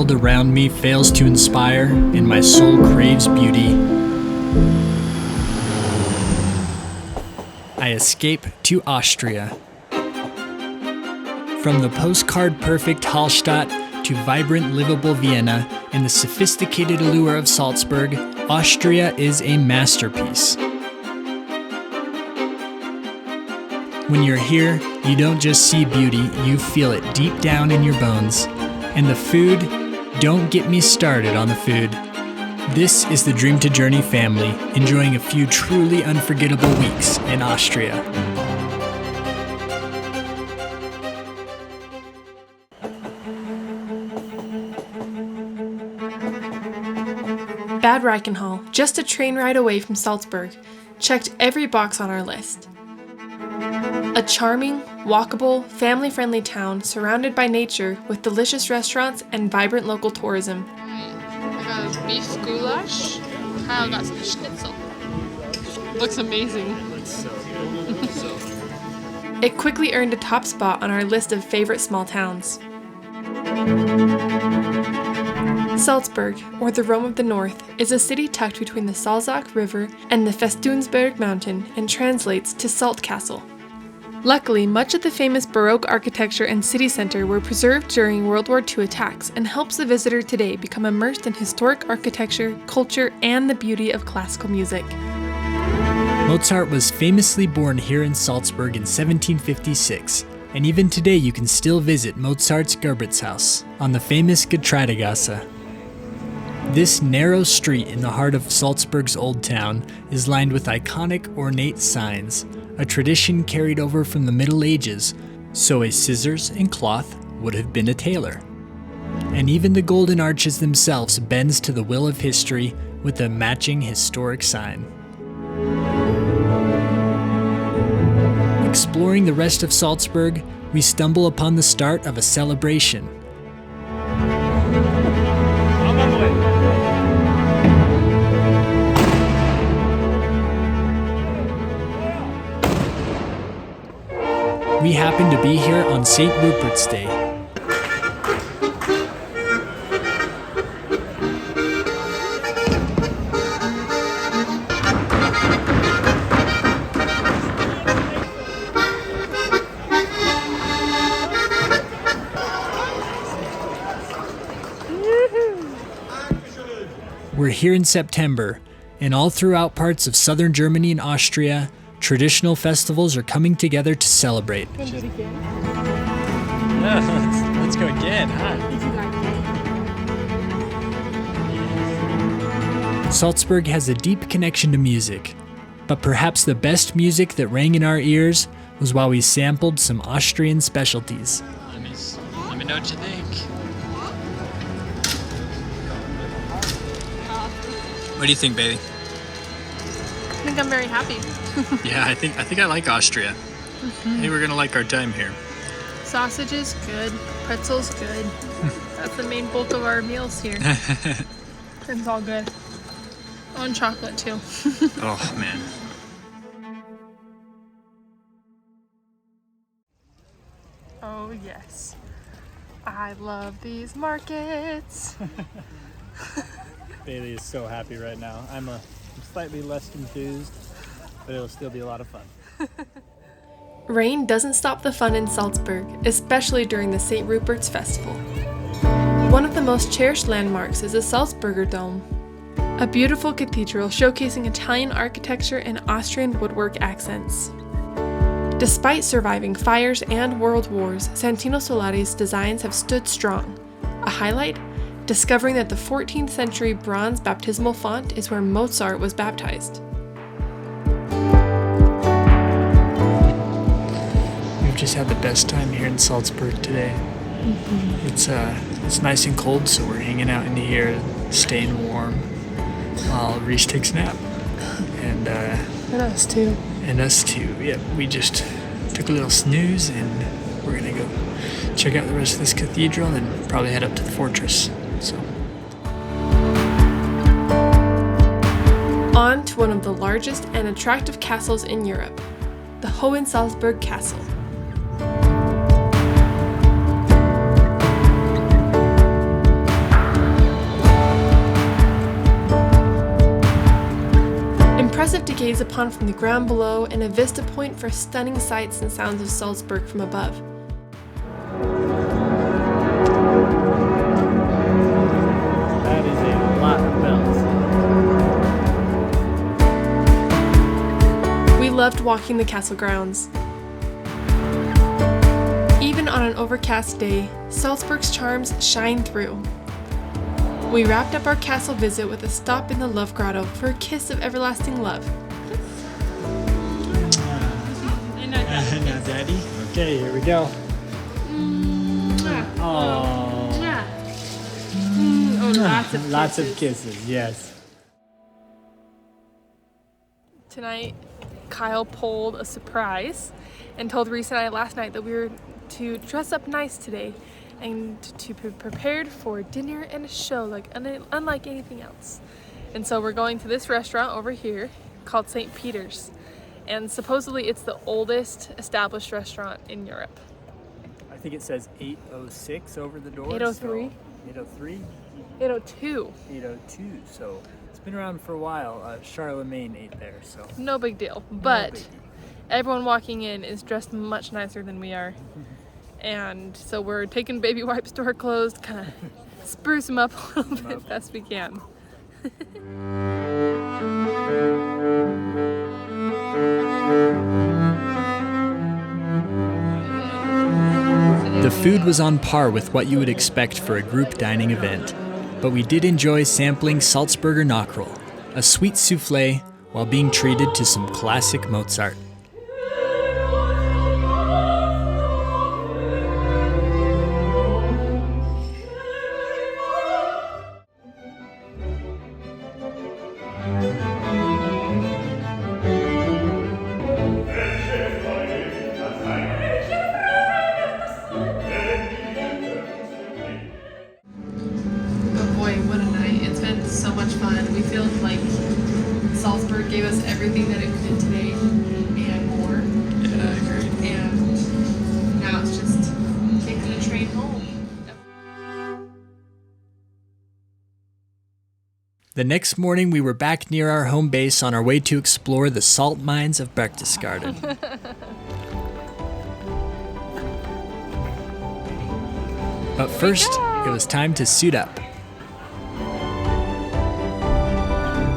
world around me fails to inspire, and my soul craves beauty, I escape to Austria. From the postcard-perfect Hallstatt to vibrant, livable Vienna and the sophisticated allure of Salzburg, Austria is a masterpiece. When you're here, you don't just see beauty, you feel it deep down in your bones. And the food, don't get me started on the food. This is the Dream to Journey family, enjoying a few truly unforgettable weeks in Austria. Bad Reichenhall, just a train ride away from Salzburg, checked every box on our list. A charming, walkable, family-friendly town surrounded by nature with delicious restaurants and vibrant local tourism. I got a beef goulash. Kyle got some schnitzel. Looks amazing. It quickly earned a top spot on our list of favorite small towns. Salzburg, or the Rome of the North, is a city tucked between the Salzach River and the Festunsberg Mountain and translates to Salt Castle. Luckily, much of the famous Baroque architecture and city center were preserved during World War II attacks and helps the visitor today become immersed in historic architecture, culture, and the beauty of classical music. Mozart was famously born here in Salzburg in 1756, and even today you can still visit Mozart's Geburtshaus on the famous Getreidegasse. This narrow street in the heart of Salzburg's Old Town is lined with iconic ornate signs, a tradition carried over from the Middle Ages, so a scissors and cloth would have been a tailor. And even the golden arches themselves bends to the will of history with a matching historic sign. Exploring the rest of Salzburg, we stumble upon the start of a celebration. We happen to be here on St. Rupert's Day. We're here in September, and all throughout parts of southern Germany and Austria, traditional festivals are coming together to celebrate. Can we do it again? Yeah, let's go again, huh? Salzburg has a deep connection to music, but perhaps the best music that rang in our ears was while we sampled some Austrian specialties. Let me know what you think. What do you think, baby? I think I'm very happy. Yeah, I think I like Austria. I think we're gonna like our time here. Sausages, good. Pretzels, good. That's the main bulk of our meals here. It's all good. Oh, and chocolate too. Oh man. Oh yes. I love these markets. Bailey is so happy right now. I'm slightly less confused, but it'll still be a lot of fun. Rain doesn't stop the fun in Salzburg, especially during the St. Rupert's Festival. One of the most cherished landmarks is the Salzburger Dom, a beautiful cathedral showcasing Italian architecture and Austrian woodwork accents. Despite surviving fires and world wars, Santino Solari's designs have stood strong. A highlight? Discovering that the 14th century bronze baptismal font is where Mozart was baptized. We've just had the best time here in Salzburg today. It's nice and cold, so we're hanging out in here, staying warm, while Reese takes a nap. And us too. And us too. Yeah, we just took a little snooze, and we're gonna go check out the rest of this cathedral and probably head up to the fortress. So. On to one of the largest and attractive castles in Europe, the Hohensalzburg Castle. impressive to gaze upon from the ground below and a vista point for stunning sights and sounds of Salzburg from above. That is a lot of bells. We loved walking the castle grounds. Even on an overcast day, Salzburg's charms shine through. We wrapped up our castle visit with a stop in the Love Grotto for a kiss of everlasting love. Now, Daddy. Okay, here we go. Oh, lots of kisses, yes. Tonight, Kyle pulled a surprise and told Reese and I last night that we were to dress up nice today and to be prepared for dinner and a show unlike anything else. And so we're going to this restaurant over here called St. Peter's. And supposedly it's the oldest established restaurant in Europe. I think it says 806 over the door. 803? 803? 802. 802, so it's been around for a while. Charlemagne ate there, so. No big deal. No But biggie. everyone walking in is dressed much nicer than we are. And so we're taking baby wipes to our clothes, kind of spruce them up a little bit best we can. The food was on par with what you would expect for a group dining event, but we did enjoy sampling Salzburger Knockrel, a sweet souffle, while being treated to some classic Mozart. Salzburg gave us everything that it could today and more. Yeah, I agree. And now it's just taking a train home. The next morning, we were back near our home base on our way to explore the salt mines of Berchtesgaden. But first, it was time to suit up.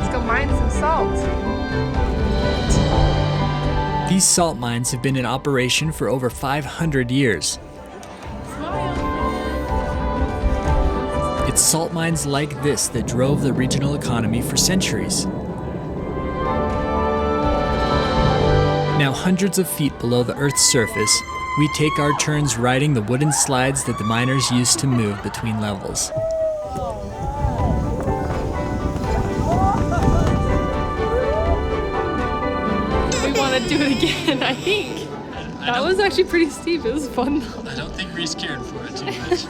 Let's go mine some salt. These salt mines have been in operation for over 500 years. It's salt mines like this that drove the regional economy for centuries. Now, hundreds of feet below the Earth's surface, we take our turns riding the wooden slides that the miners used to move between levels. We want to do it again, I think. That was actually pretty steep. It was fun though. I don't think Reese cared for it too much.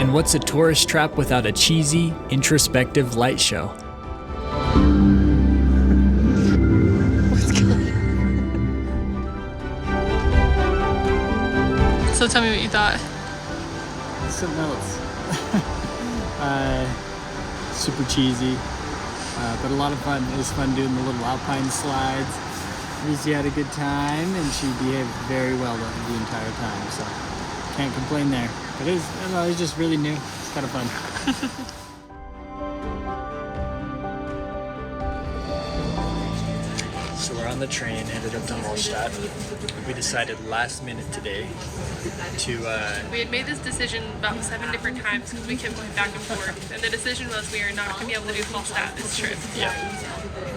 And what's a tourist trap without a cheesy, introspective light show? So tell me what you thought. Something else. Super cheesy, but a lot of fun. It was fun doing the little alpine slides. Lucy had a good time, and she behaved very well the entire time, so can't complain there. But it was just really new. It's kind of fun. So we're on the train, headed up to Hallstatt. We decided last minute today to We had made this decision about 7 different times because we kept going back and forth. And the decision was we are not going to be able to do Hallstatt this trip.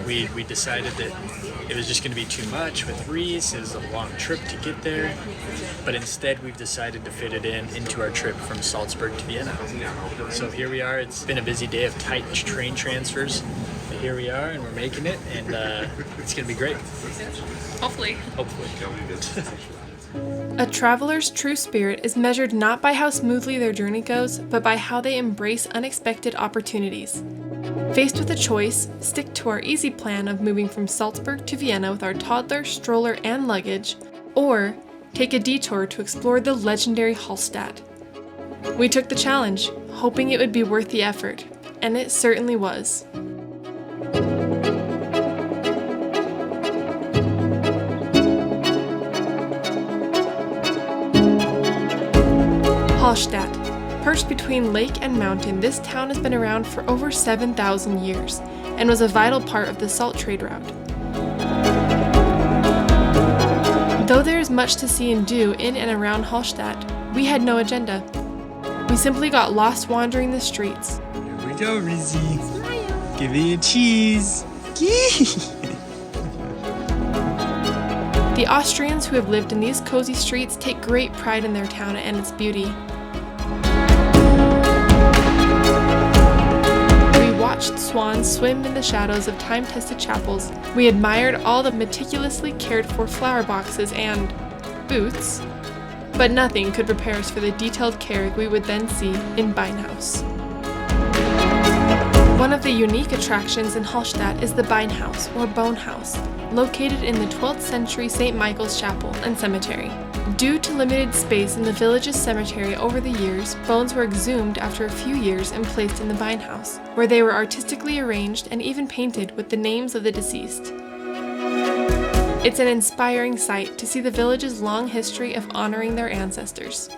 we decided that it was just going to be too much with Reese. It was a long trip to get there, but instead we've decided to fit it into our trip from Salzburg to Vienna. So here we are. It's been a busy day of tight train transfers, but here we are and we're making it, and it's going to be great. Hopefully. Hopefully. A traveler's true spirit is measured not by how smoothly their journey goes, but by how they embrace unexpected opportunities. Faced with a choice, stick to our easy plan of moving from Salzburg to Vienna with our toddler, stroller, and luggage, or take a detour to explore the legendary Hallstatt. We took the challenge, hoping it would be worth the effort, and it certainly was. Hallstatt. Perched between lake and mountain, this town has been around for over 7,000 years and was a vital part of the salt trade route. Though there is much to see and do in and around Hallstatt, we had no agenda. We simply got lost wandering the streets. Here we go, Rizzy. Give me a cheese. The Austrians who have lived in these cozy streets take great pride in their town and its beauty. We watched swans swim in the shadows of time-tested chapels. We admired all the meticulously cared-for flower boxes and booths, but nothing could prepare us for the detailed care we would then see in Beinhaus. One of the unique attractions in Hallstatt is the Beinhaus, or Bone House, located in the 12th century St. Michael's Chapel and Cemetery. Due to limited space in the village's cemetery over the years, bones were exhumed after a few years and placed in the Beinhaus, where they were artistically arranged and even painted with the names of the deceased. It's an inspiring sight to see the village's long history of honoring their ancestors.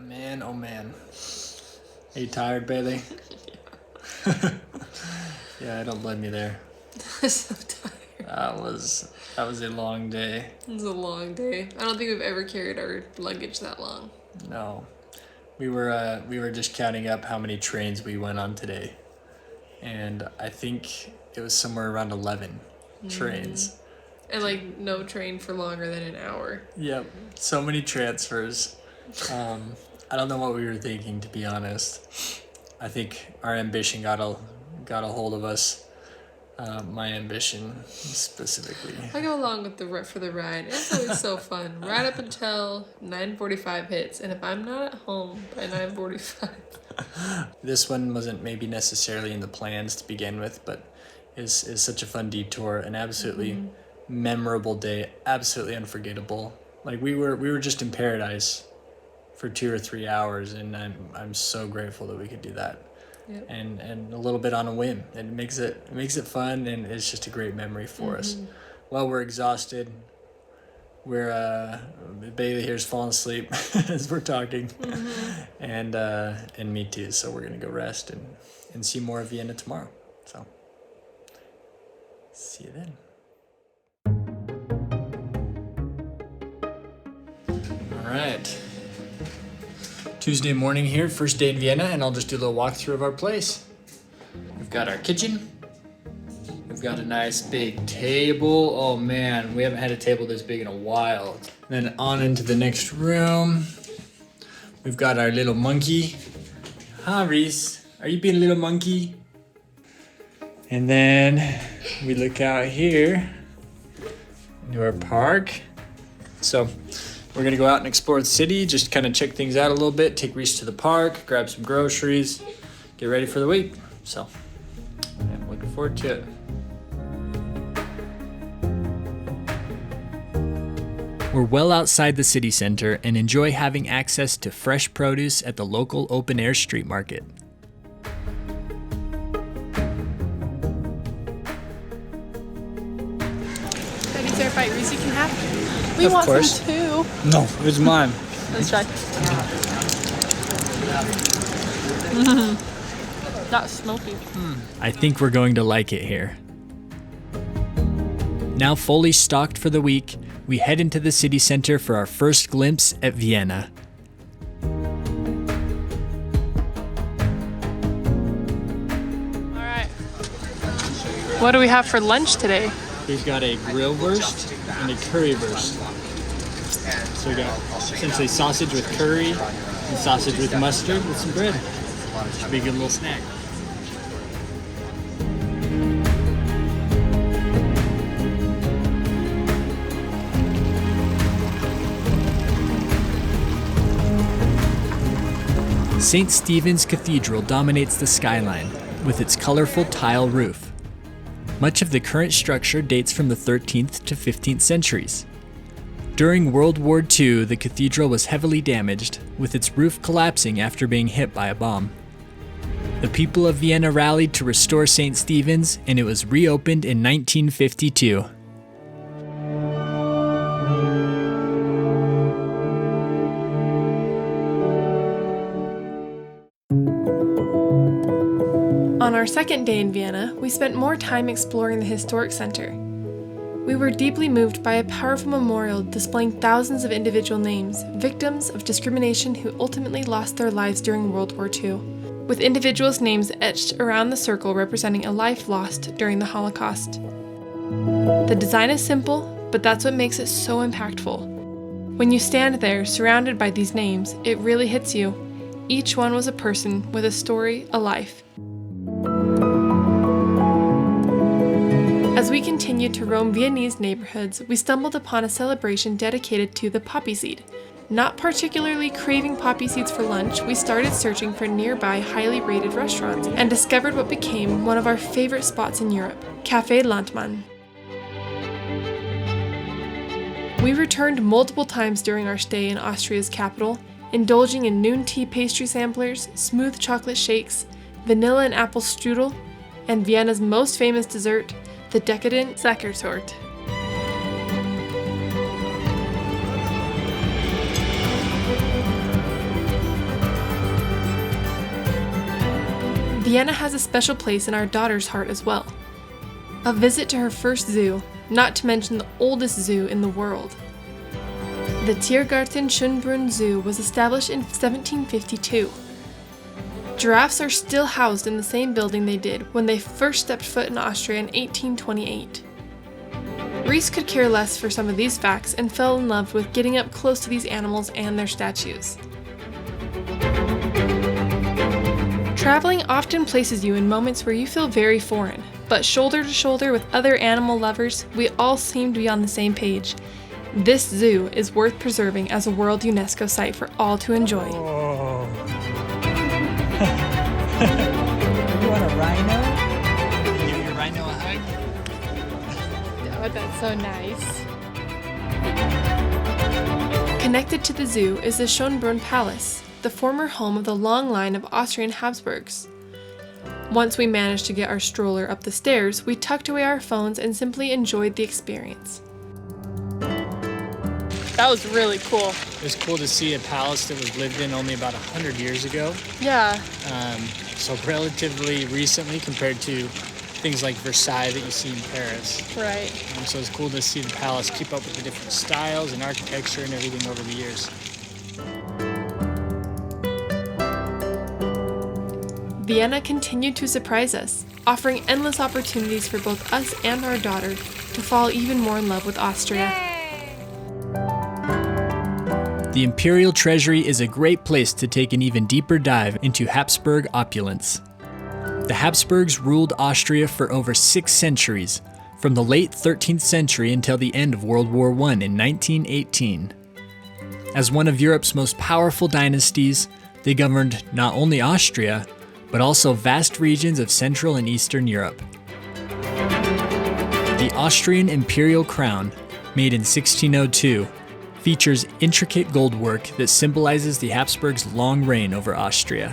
Man, oh man. Are you tired, Bailey? Yeah, I don't blame you there. I'm so tired. That was a long day. It was a long day. I don't think we've ever carried our luggage that long. No. We were just counting up how many trains we went on today. And I think it was somewhere around 11 trains. And like no train for longer than an hour. Yep. So many transfers. I don't know what we were thinking, to be honest. I think our ambition got a hold of us. My ambition specifically. I go along with for the ride. It's always so fun. Right up until 9:45 hits, and if I'm not at home by 9:45. This one wasn't maybe necessarily in the plans to begin with, but is such a fun detour, an absolutely memorable day, absolutely unforgettable. Like we were just in paradise for 2 or 3 hours, and I'm so grateful that we could do that. Yep. And a little bit on a whim. It makes it fun, and it's just a great memory for us. Well, we're exhausted. We're Bailey here's falling asleep as we're talking, and me too. So we're gonna go rest and see more of Vienna tomorrow. So see you then. All right. Tuesday morning here, first day in Vienna, and I'll just do a little walkthrough of our place. We've got our kitchen. We've got a nice big table. Oh man, we haven't had a table this big in a while. Then on into the next room. We've got our little monkey. Hi, Reese. Are you being a little monkey? And then we look out here into our park. So we're gonna go out and explore the city, just kind of check things out a little bit, take Reese to the park, grab some groceries, get ready for the week. So I'm looking forward to it. We're well outside the city center and enjoy having access to fresh produce at the local open-air street market. Is there a bite Reese can have? We Of want course. some too. No, it's mine. Let's try. That's smoky. I think we're going to like it here. Now fully stocked for the week, we head into the city center for our first glimpse at Vienna. All right. What do we have for lunch today? We've got a grillwurst and a currywurst. So we got essentially sausage with curry And sausage with mustard with some bread. Should be a good little snack. St. Stephen's Cathedral dominates the skyline with its colorful tile roof. Much of the current structure dates from the 13th to 15th centuries. During World War II, the cathedral was heavily damaged, with its roof collapsing after being hit by a bomb. The people of Vienna rallied to restore St. Stephen's, and it was reopened in 1952. On our second day in Vienna, we spent more time exploring the historic center. We were deeply moved by a powerful memorial displaying thousands of individual names, victims of discrimination who ultimately lost their lives during World War II, with individuals' names etched around the circle representing a life lost during the Holocaust. The design is simple, but that's what makes it so impactful. When you stand there surrounded by these names, it really hits you. Each one was a person with a story, a life. As we continued to roam Viennese neighborhoods, we stumbled upon a celebration dedicated to the poppy seed. Not particularly craving poppy seeds for lunch, we started searching for nearby highly rated restaurants and discovered what became one of our favorite spots in Europe, Café Landmann. We returned multiple times during our stay in Austria's capital, indulging in noon tea pastry samplers, smooth chocolate shakes, vanilla and apple strudel, and Vienna's most famous dessert, the decadent Sachertorte. Vienna has a special place in our daughter's heart as well. A visit to her first zoo, not to mention the oldest zoo in the world. The Tiergarten Schonbrunn Zoo was established in 1752. Giraffes are still housed in the same building they did when they first stepped foot in Austria in 1828. Reese could care less for some of these facts and fell in love with getting up close to these animals and their statues. Traveling often places you in moments where you feel very foreign, but shoulder to shoulder with other animal lovers, we all seem to be on the same page. This zoo is worth preserving as a World UNESCO site for all to enjoy. Oh. You want a rhino? Give your rhino a hug. Oh, that's so nice. Connected to the zoo is the Schonbrunn Palace, the former home of the long line of Austrian Habsburgs. Once we managed to get our stroller up the stairs, we tucked away our phones and simply enjoyed the experience. That was really cool. It was cool to see a palace that was lived in only about 100 years ago. Yeah. So relatively recently compared to things like Versailles that you see in Paris. Right. So it's cool to see the palace keep up with the different styles and architecture and everything over the years. Vienna continued to surprise us, offering endless opportunities for both us and our daughter to fall even more in love with Austria. The Imperial Treasury is a great place to take an even deeper dive into Habsburg opulence. The Habsburgs ruled Austria for over 6 centuries, from the late 13th century until the end of World War I in 1918. As one of Europe's most powerful dynasties, they governed not only Austria, but also vast regions of Central and Eastern Europe. The Austrian imperial crown, made in 1602, features intricate goldwork that symbolizes the Habsburgs' long reign over Austria.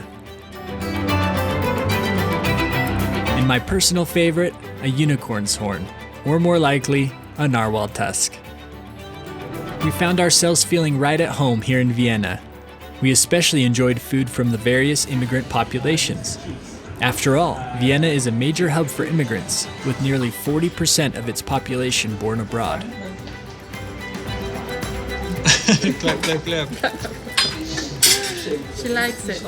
And my personal favorite, a unicorn's horn, or more likely, a narwhal tusk. We found ourselves feeling right at home here in Vienna. We especially enjoyed food from the various immigrant populations. After all, Vienna is a major hub for immigrants, with nearly 40% of its population born abroad. Clap, clap, clap. She likes it.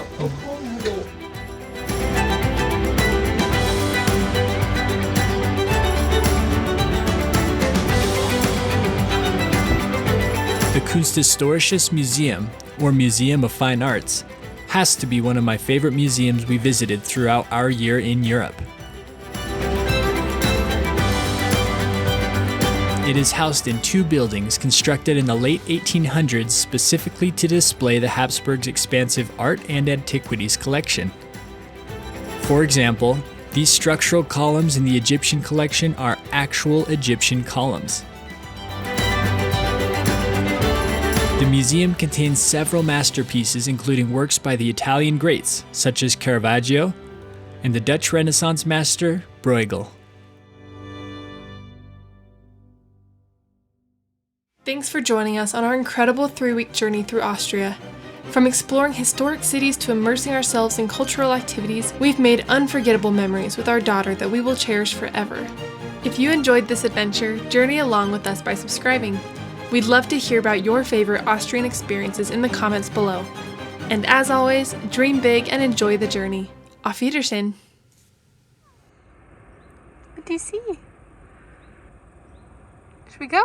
The Kunsthistorisches Museum or Museum of Fine Arts, has to be one of my favorite museums we visited throughout our year in Europe. It is housed in two buildings constructed in the late 1800s specifically to display the Habsburgs' expansive art and antiquities collection. For example, these structural columns in the Egyptian collection are actual Egyptian columns. The museum contains several masterpieces, including works by the Italian greats, such as Caravaggio, and the Dutch Renaissance master, Bruegel. Thanks for joining us on our incredible 3-week journey through Austria. From exploring historic cities to immersing ourselves in cultural activities, we've made unforgettable memories with our daughter that we will cherish forever. If you enjoyed this adventure, journey along with us by subscribing. We'd love to hear about your favorite Austrian experiences in the comments below. And as always, dream big and enjoy the journey. Auf Wiedersehen! What do you see? Should we go?